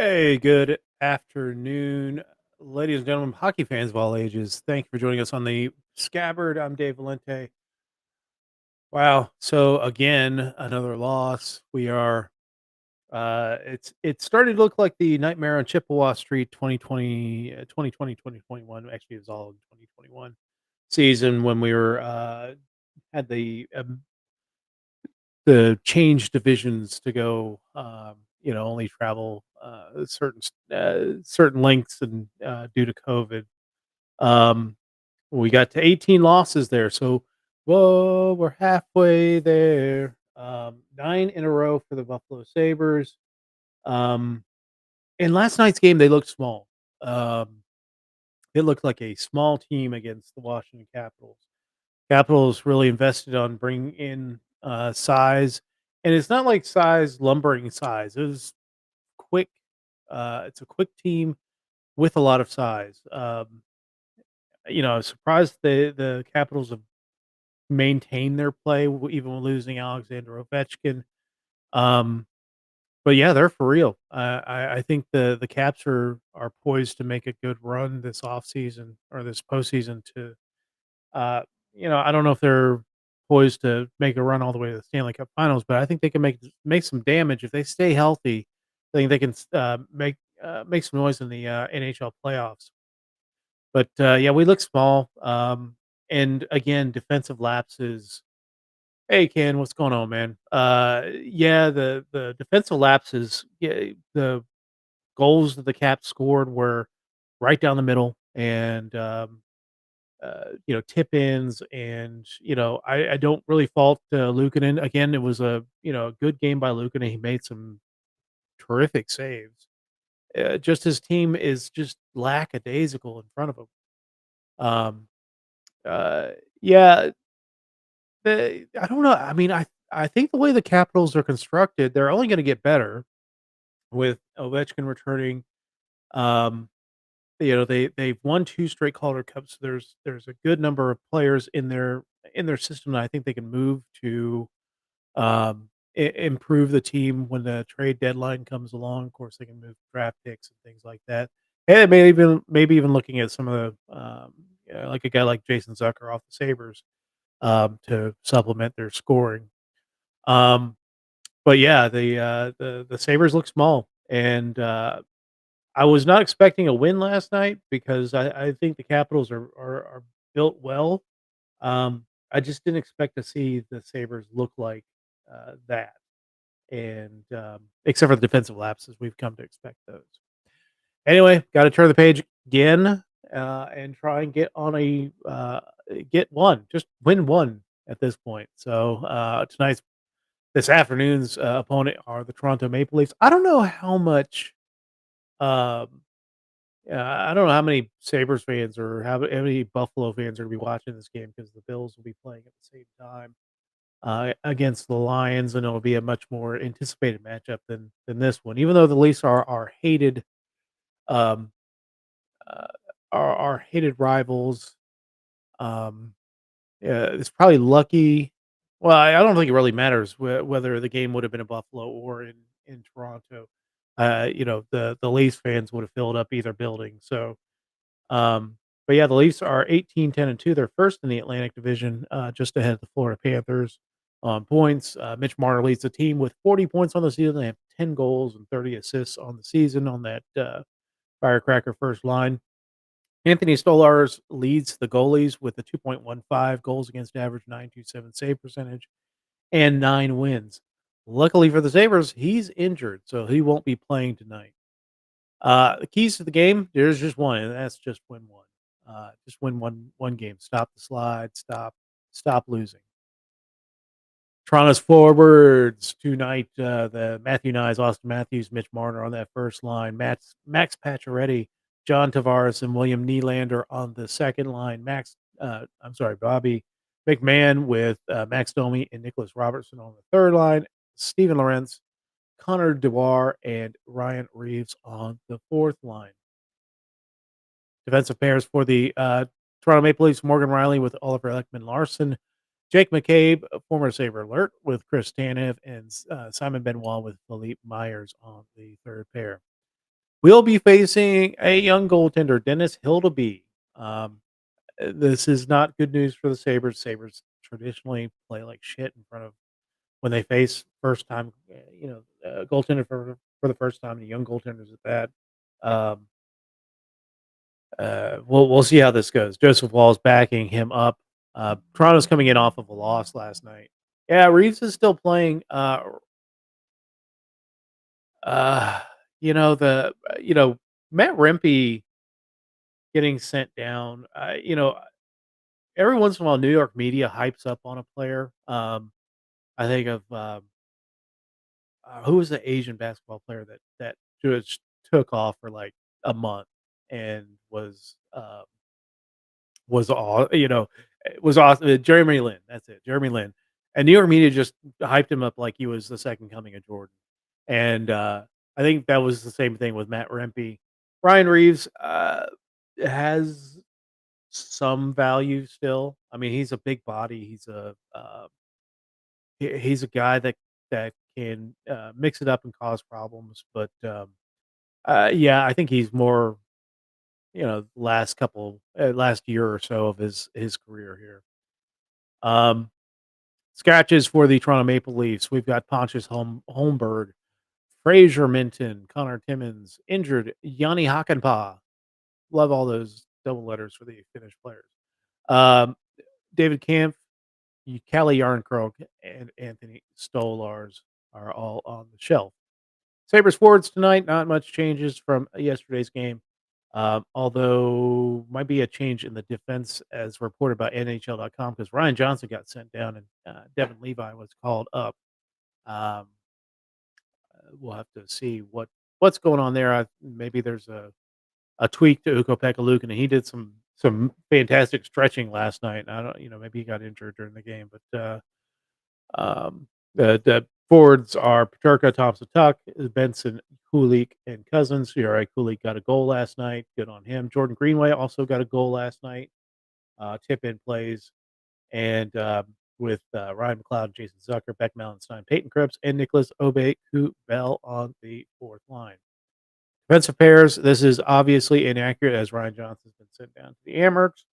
Hey, good afternoon, ladies and gentlemen, hockey fans of all ages. Thank you for joining us on the Scabbard. I'm Dave Valente. Wow. So again, another loss. We are it's starting to look like the Nightmare on Chippewa Street 2021. Actually, it was all in 2021 season when we were had the change divisions to go, only travel certain lengths and due to COVID. Um, we got to 18 losses there, so whoa, we're halfway there. 9 in a row for the Buffalo Sabres. Um, in last night's game, they looked small. Um, it looked like a small team against the Washington Capitals. Capitals really invested on bringing in size, and it's not like size lumbering size. It was quick. It's a quick team with a lot of size. I was surprised the Capitals have maintained their play even with losing Alexander Ovechkin. Um, but yeah, they're for real. I think the Caps are poised to make a good run this offseason or this postseason to Uh, I don't know if they're poised to make a run all the way to the Stanley Cup Finals, but I think they can make some damage if they stay healthy. I think they can make some noise in the NHL playoffs. But yeah, we look small. And again, defensive lapses. Hey, Ken, what's going on, man? Yeah, the defensive lapses. Yeah, the goals that the Caps scored were right down the middle, and tip ins and I don't really fault Luukkonen. Again, it was a good game by Luukkonen. He made some terrific saves. Just his team is just lackadaisical in front of him. Um, uh, yeah, I don't know. I mean, I think the way the Capitals are constructed, they're only going to get better with Ovechkin returning. Um, they've won 2 straight Calder Cups. There's a good number of players in their system that I think they can move to, improve the team when the trade deadline comes along. Of course, they can move draft picks and things like that. And maybe even looking at some of the, like a guy like Jason Zucker off the Sabres, to supplement their scoring. Um, but yeah, the Sabres look small, and, I was not expecting a win last night because I think the Capitals are built well. I just didn't expect to see the Sabres look like that, and except for the defensive lapses, we've come to expect those. Anyway, got to turn the page again and try and get one, just win one at this point. So this afternoon's opponent are the Toronto Maple Leafs. I don't know how much. Um, Yeah, I don't know how many Sabres fans or how many Buffalo fans are gonna be watching this game because the Bills will be playing at the same time, against the Lions, and it'll be a much more anticipated matchup than this one. Even though the Leafs are hated, um, uh, are hated rivals, um, yeah, it's probably lucky. Well, I don't think it really matters whether the game would have been in Buffalo or in Toronto. The Leafs fans would have filled up either building, so Um, but yeah, the Leafs are 18-10-2. They're first in the Atlantic Division, just ahead of the Florida Panthers on points. Mitch Marner leads the team with 40 points on the season. They have 10 goals and 30 assists on the season on that firecracker first line. Anthony Stolarz leads the goalies with a 2.15 goals against average, 927 save percentage, and 9 wins. Luckily for the Sabres, he's injured, so he won't be playing tonight. The keys to the game, there's just one, and that's just win one. Just win one game. Stop the slide. Stop losing. Toronto's forwards tonight, the Matthew Nyes, Austin Matthews, Mitch Marner on that first line. Max Pacioretty, John Tavares, and William Nylander on the second line. Bobby McMahon with Max Domi and Nicholas Robertson on the third line. Steven Lorentz, Connor Dewar, and Ryan Reeves on the fourth line. Defensive pairs for the Toronto Maple Leafs: Morgan Riley with Oliver Ekman-Larsson, Jake McCabe, former Sabre Alert, with Chris Tanev, and Simon Benoit with Philippe Myers on the third pair. will be facing a young goaltender, Dennis Hildeby. Um, this is not good news for the Sabres. Sabres traditionally play like shit in front of when they face first time, goaltender for the first time, the young goaltenders at that. Um, we'll see how this goes. Joseph Wall's backing him up. Toronto's coming in off of a loss last night. Yeah, Reeves is still playing. Uh, you know the you know Matt Rempe getting sent down. Every once in a while, New York media hypes up on a player. I think of who was the Asian basketball player that just took off for like a month and was all was awesome. Jeremy Lin, that's it, Jeremy Lin, and New York media just hyped him up like he was the second coming of Jordan, and I think that was the same thing with Matt Rempe. Ryan Reeves has some value still. I mean, he's a big body. He's a guy that can mix it up and cause problems. But yeah, I think he's more last year or so of his career here. Um, Scratches for the Toronto Maple Leafs. We've got Pontius Holmberg, Fraser Minton, Connor Timmins injured, Yanni Hakanpää. Love all those double letters for the Finnish players. Um, David Kampf, Kalle Yarncroke, and Anthony Stolars are all on the shelf. Sabres forwards tonight, not much changes from yesterday's game. Although might be a change in the defense as reported by NHL.com because Ryan Johnson got sent down and Devin Levi was called up. Um, we'll have to see what's going on there. Maybe there's a tweak to Ukko-Pekka and he did some fantastic stretching last night. I don't, maybe he got injured during the game, but the forwards are Peterka, Thompson, Tuck, Benson, Kulik, and Cousins. Jari Kulik got a goal last night. Good on him. Jordan Greenway also got a goal last night. Tip in plays. And with Ryan McLeod, Jason Zucker, Beck Mallenstein, Peyton Krebs, and Nicholas Obey Bell on the fourth line. Defensive pairs, this is obviously inaccurate as Ryan Johnson's been sent down to the Amherst.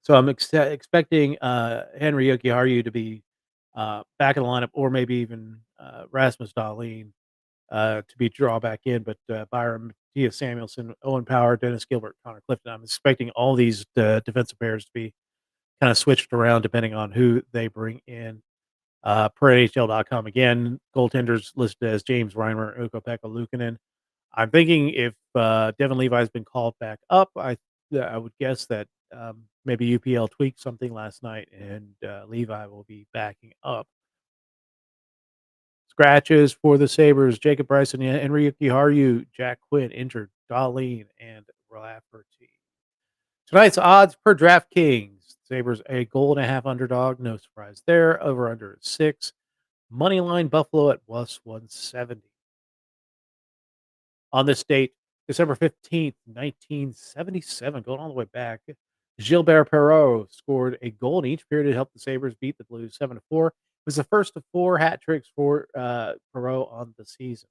So I'm expecting Henry Jokiharju to be back in the lineup, or maybe even Rasmus Dahlin to be draw back in. But Byron, Mattias Samuelson, Owen Power, Dennis Gilbert, Connor Clifton. I'm expecting all these defensive pairs to be kind of switched around depending on who they bring in. Per NHL.com again, goaltenders listed as James Reimer, Ukko-Pekka Luukkonen. I'm thinking if Devin Levi's been called back up, I would guess that maybe UPL tweaked something last night, and Levi will be backing up. Scratches for the Sabres: Jacob Bryson, Henry Jokiharju, Jack Quinn injured, Dahlin, and Rafferty. Tonight's odds per DraftKings: Sabres a goal and a half underdog. No surprise there. Over under 6. Money line Buffalo at plus 170. On this date, December 15th, 1977, going all the way back, Gilbert Perreault scored a goal in each period to help the Sabres beat the Blues 7-4. It was the first of 4 hat tricks for Perreault on the season.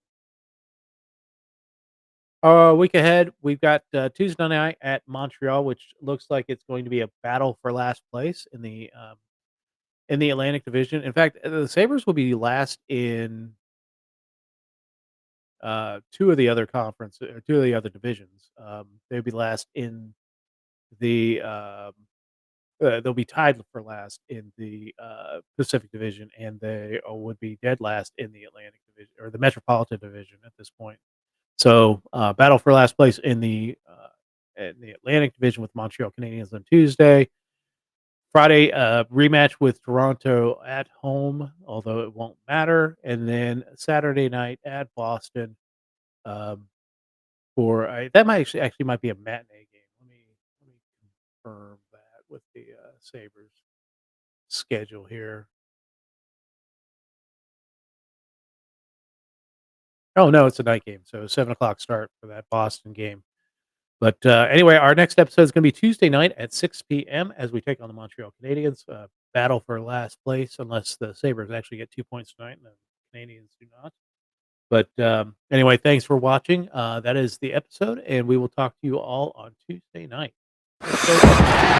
Week ahead, we've got Tuesday night at Montreal, which looks like it's going to be a battle for last place in the Atlantic Division. In fact, the Sabres will be last in 2 of the other conference or 2 of the other divisions. They'll be last in the they'll be tied for last in the Pacific Division, and they would be dead last in the Atlantic Division or the Metropolitan Division at this point. So, battle for last place in the Atlantic Division with Montreal Canadiens on Tuesday. Friday, rematch with Toronto at home, although it won't matter. And then Saturday night at Boston. Um, that might actually might be a matinee game. Let me confirm that with the Sabres schedule here. Oh no, it's a night game, so 7 o'clock start for that Boston game. But anyway, our next episode is going to be Tuesday night at 6 p.m. as we take on the Montreal Canadiens. Battle for last place, unless the Sabres actually get 2 points tonight and the Canadiens do not. But, anyway, thanks for watching. That is the episode, and we will talk to you all on Tuesday night. Thanks, folks.